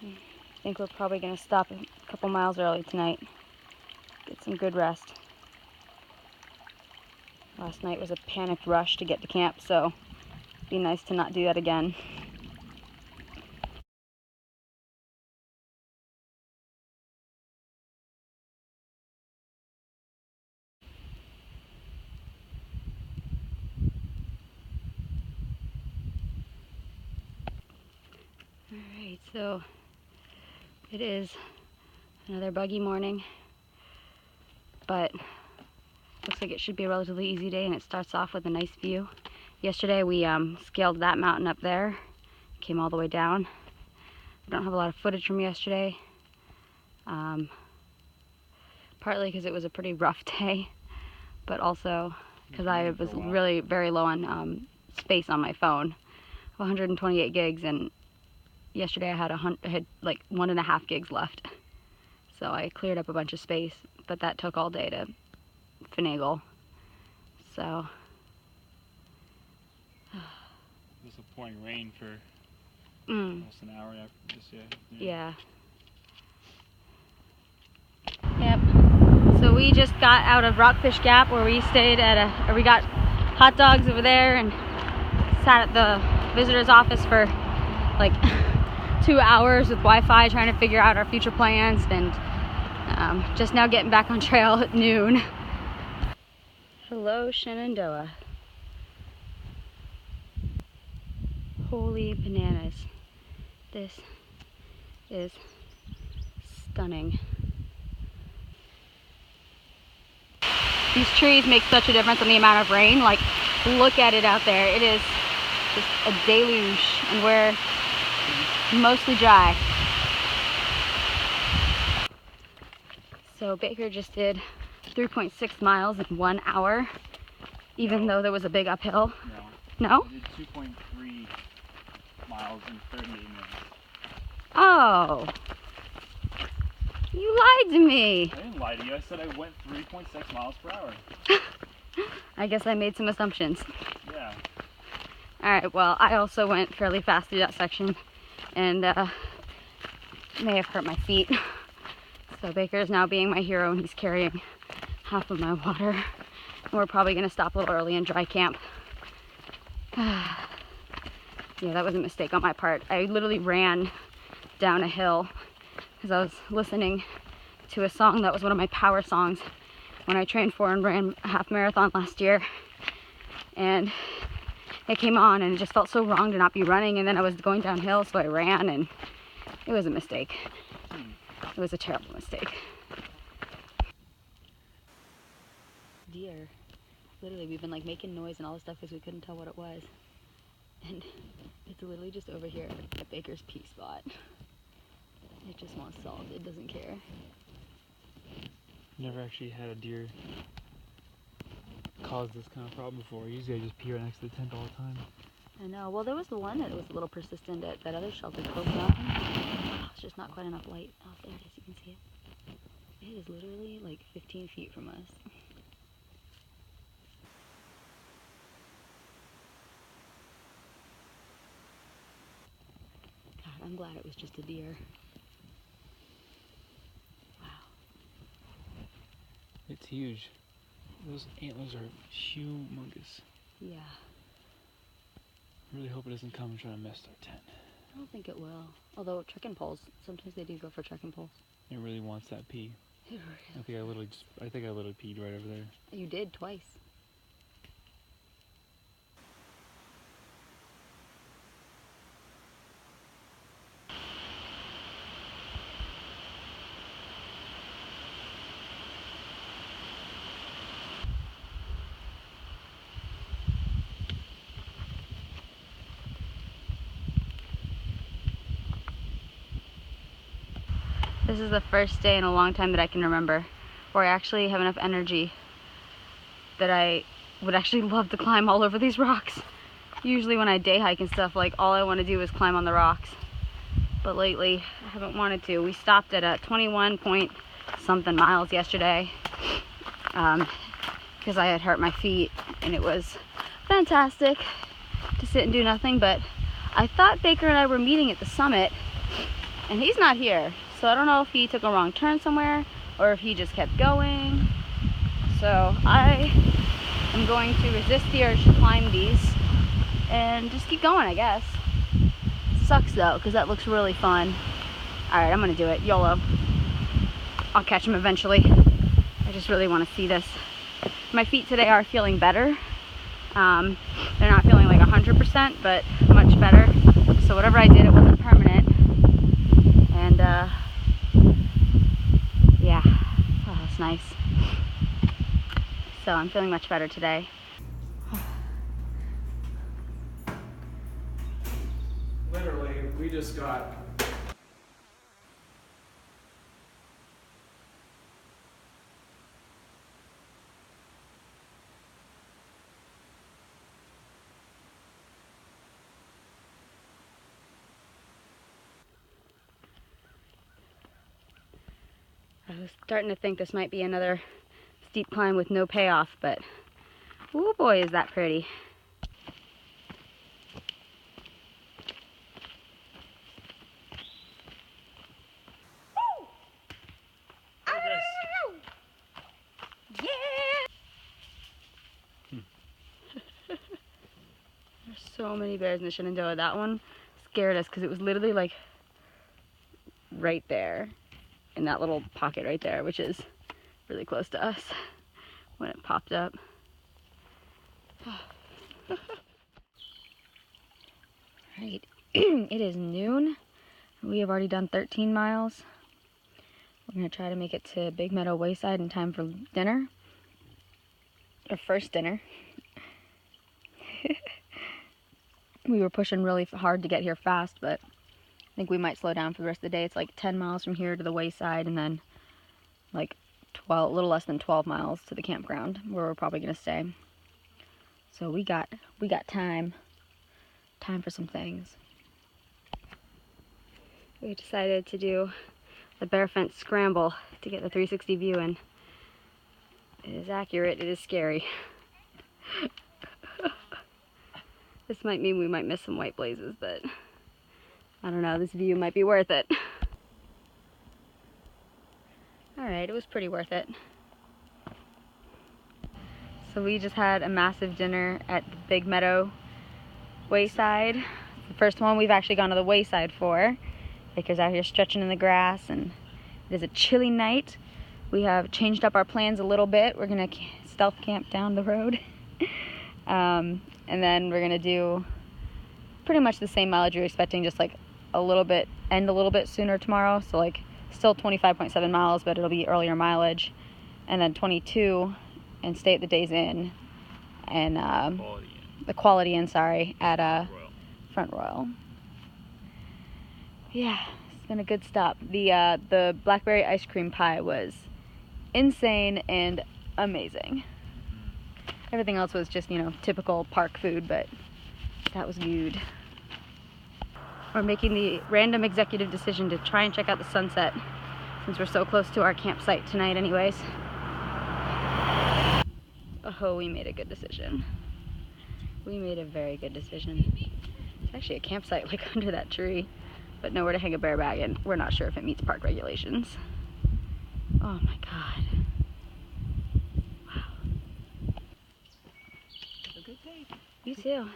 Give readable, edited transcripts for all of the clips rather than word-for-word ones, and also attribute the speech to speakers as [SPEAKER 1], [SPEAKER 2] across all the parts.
[SPEAKER 1] I think we're probably going to stop a couple miles early tonight. Get some good rest. Last night was a panicked rush to get to camp, so it'd be nice to not do that again. Alright, so it is another buggy morning, but looks like it should be a relatively easy day, and it starts off with a nice view. Yesterday we scaled that mountain up there, came all the way down. I don't have a lot of footage from yesterday, partly because it was a pretty rough day, but also because I was really very low on space on my phone. 128 gigs, and yesterday I had like 1.5 gigs left, so I cleared up a bunch of space, but that took all day to finagle. So
[SPEAKER 2] this is pouring rain for almost an hour after this.
[SPEAKER 1] Yeah. Yep. So we just got out of Rockfish Gap, where we stayed at we got hot dogs over there and sat at the visitor's office for like 2 hours with Wi-Fi, trying to figure out our future plans, and just now getting back on trail at noon. Hello, Shenandoah. Holy bananas. This is stunning. These trees make such a difference in the amount of rain. Like, look at it out there. It is just a deluge, and we're mostly dry. So Baker just did 3.6 miles in 1 hour, even though there was a big uphill. No?
[SPEAKER 2] I did 2.3 miles in 38 minutes.
[SPEAKER 1] Oh. You lied to me.
[SPEAKER 2] I didn't lie to you. I said I went 3.6 miles per hour.
[SPEAKER 1] I guess I made some assumptions.
[SPEAKER 2] Yeah.
[SPEAKER 1] Alright, well, I also went fairly fast through that section, and may have hurt my feet. So Baker is now being my hero, and he's carrying half of my water. And we're probably going to stop a little early and dry camp. Yeah, that was a mistake on my part. I literally ran down a hill because I was listening to a song that was one of my power songs when I trained for and ran a half marathon last year. And it came on, and it just felt so wrong to not be running, and then I was going downhill, so I ran, and it was a mistake. It was a terrible mistake. Deer. Literally, we've been like making noise and all this stuff because we couldn't tell what it was. And it's literally just over here at Baker's pea spot. It just wants salt. It doesn't care.
[SPEAKER 2] Never actually had a deer cause this kind of problem before. Usually I just pee right next to the tent all the time.
[SPEAKER 1] I know. Well, there was the one that was a little persistent at that other shelter, Cove Mountain. Oh, it's just not quite enough light. Oh, there it is. You can see it. It is literally like 15 feet from us. God, I'm glad it was just a deer. Wow.
[SPEAKER 2] It's huge. Those antlers are humongous.
[SPEAKER 1] Yeah.
[SPEAKER 2] I really hope it doesn't come and try to mess our tent.
[SPEAKER 1] I don't think it will. Although trekking poles, sometimes they do go for trekking poles.
[SPEAKER 2] It really wants that pee.
[SPEAKER 1] It really
[SPEAKER 2] I think I literally peed right over there.
[SPEAKER 1] You did twice. This is the first day in a long time that I can remember where I actually have enough energy that I would actually love to climb all over these rocks. Usually when I day hike and stuff, like, all I want to do is climb on the rocks. But lately, I haven't wanted to. We stopped at a 21 point something miles yesterday because I had hurt my feet, and it was fantastic to sit and do nothing. But I thought Baker and I were meeting at the summit And he's not here. So I don't know if he took a wrong turn somewhere or if he just kept going. So I am going to resist the urge to climb these and just keep going, I guess. Sucks though, because that looks really fun. Alright, I'm gonna do it. YOLO. I'll catch him eventually. I just really want to see this. My feet today are feeling better. They're not feeling like 100%, but much better. So whatever I did, it wasn't permanent. And yeah, oh, that's nice. So I'm feeling much better today.
[SPEAKER 3] Literally, we just got
[SPEAKER 1] I was starting to think this might be another steep climb with no payoff, but oh boy, is that pretty. Yeah! There's so many bears in the Shenandoah. That one scared us because it was literally like right there in that little pocket right there, which is really close to us when it popped up. Right, it is noon. We have already done 13 miles. We're gonna try to make it to Big Meadow Wayside in time for dinner. Our first dinner. We were pushing really hard to get here fast, but I think we might slow down for the rest of the day. It's like 10 miles from here to the wayside and then like 12, a little less than 12 miles to the campground where we're probably gonna stay. So we got time for some things. We decided to do the bear fence scramble to get the 360 view, and it is accurate, it is scary. This might mean we might miss some white blazes, but I don't know, this view might be worth it. Alright, it was pretty worth it. So we just had a massive dinner at the Big Meadow Wayside. It's the first one we've actually gone to the wayside for. Baker's out here stretching in the grass, and it is a chilly night. We have changed up our plans a little bit. We're gonna stealth camp down the road. And then we're gonna do pretty much the same mileage you're expecting, just like a little bit sooner tomorrow. So like still 25.7 miles, but it'll be earlier mileage. And then 22 and stay at the Days Inn and the Quality Inn, sorry, at Front Royal. Yeah, it's been a good stop. The blackberry ice cream pie was insane and amazing. Everything else was just, you know, typical park food, but that was good. We're making the random executive decision to try and check out the sunset since we're so close to our campsite tonight anyways. Oh, we made a good decision. We made a very good decision. It's actually a campsite like under that tree, but nowhere to hang a bear bag, and we're not sure if it meets park regulations. Oh my god. Wow.
[SPEAKER 2] Have a good day.
[SPEAKER 1] You too.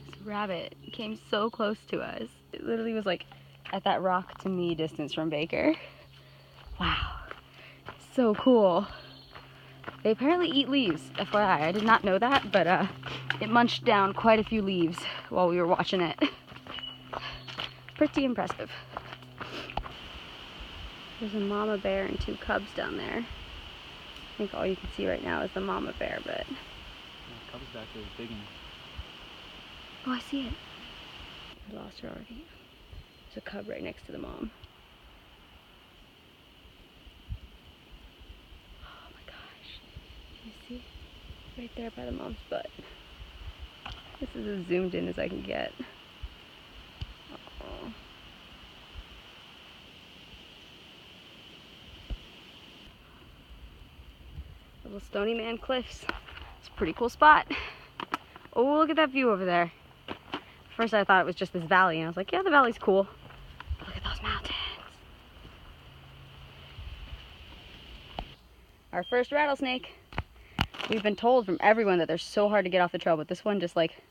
[SPEAKER 1] This rabbit came so close to us. It literally was like at that rock to me distance from Baker. Wow. So cool. They apparently eat leaves, FYI. I did not know that, but it munched down quite a few leaves while we were watching it. Pretty impressive. There's a mama bear and 2 cubs down there. I think all you can see right now is the mama bear, but...
[SPEAKER 2] The cub's back there digging.
[SPEAKER 1] Oh, I see it. I lost her already. There's a cub right next to the mom. Oh my gosh. Do you see? Right there by the mom's butt. This is as zoomed in as I can get. Oh. Little Stony Man Cliffs. It's a pretty cool spot. Oh, look at that view over there. first I thought it was just this valley, and I was like, yeah, the valley's cool. But look at those mountains. Our first rattlesnake. We've been told from everyone that they're so hard to get off the trail, but this one just like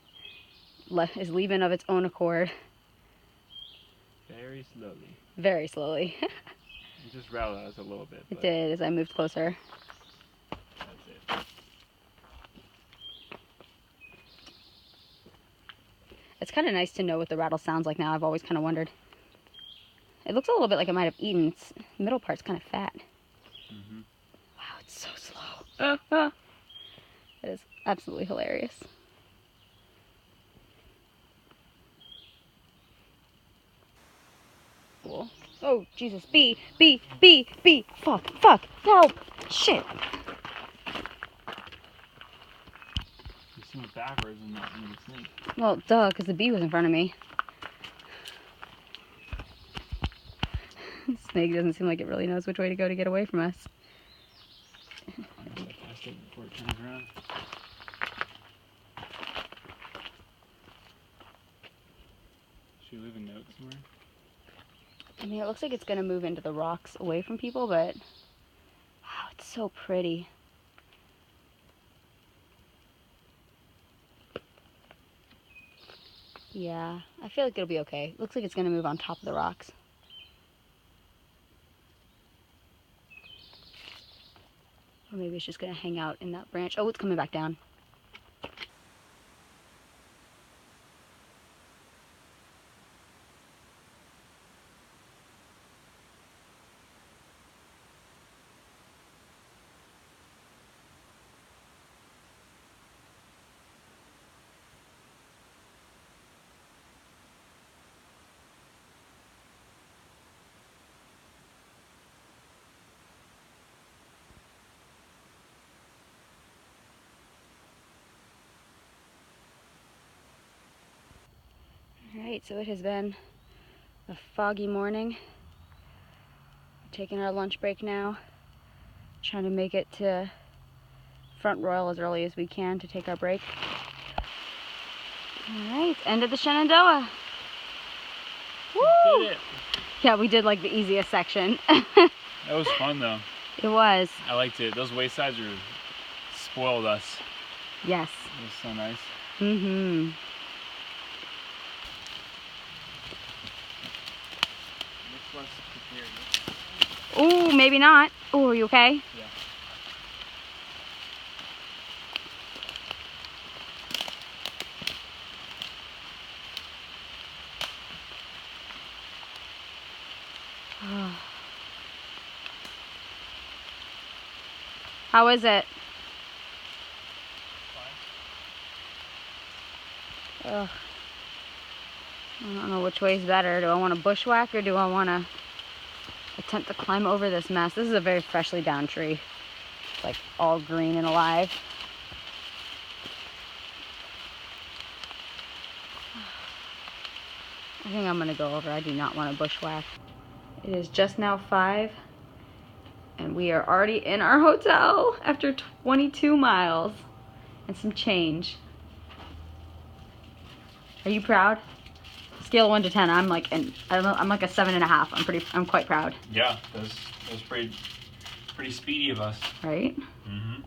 [SPEAKER 1] is leaving of its own accord.
[SPEAKER 2] Very slowly.
[SPEAKER 1] Very slowly.
[SPEAKER 2] It just rattled us a little bit.
[SPEAKER 1] It did as I moved closer.
[SPEAKER 2] That's it.
[SPEAKER 1] It's kind of nice to know what the rattle sounds like now. I've always kind of wondered. It looks a little bit like it might have eaten. Its middle part's kind of fat.
[SPEAKER 2] Mm-hmm.
[SPEAKER 1] Wow, it's so slow. It is absolutely hilarious. Cool. Oh, Jesus. B. Fuck. Help. Shit.
[SPEAKER 2] You swim it backwards and not in the snake.
[SPEAKER 1] Well, duh, because the bee was in front of me. Snake doesn't seem like it really knows which way to go to get away from us.
[SPEAKER 2] I guess I passed it before it turns around. Should we leave a note somewhere?
[SPEAKER 1] I mean, it looks like it's going to move into the rocks away from people, but wow, it's so pretty. Yeah, I feel like it'll be okay. Looks like it's going to move on top of the rocks. Or maybe it's just going to hang out in that branch. Oh, it's coming back down. Alright, so it has been a foggy morning. Taking our lunch break now. Trying to make it to Front Royal as early as we can to take our break. Alright, end of the Shenandoah. Woo!
[SPEAKER 2] Did it.
[SPEAKER 1] Yeah, we did like the easiest section.
[SPEAKER 2] That was fun though.
[SPEAKER 1] It was.
[SPEAKER 2] I liked it. Those waysides spoiled us.
[SPEAKER 1] Yes.
[SPEAKER 2] It was so nice.
[SPEAKER 1] Mm-hmm. Ooh, maybe not. Ooh, are you okay?
[SPEAKER 2] Yeah.
[SPEAKER 1] How is it? Ugh. I don't know which way is better. Do I want to bushwhack or do I want to attempt to climb over this mess? This is a very freshly down tree. It's like all green and alive. I think I'm going to go over. I do not want to bushwhack. It is just now 5 and we are already in our hotel after 22 miles and some change. Are you proud? Scale 1 to 10, I'm like a 7.5. I'm quite proud.
[SPEAKER 2] Yeah, that was pretty speedy of us.
[SPEAKER 1] Right?
[SPEAKER 2] Mm-hmm.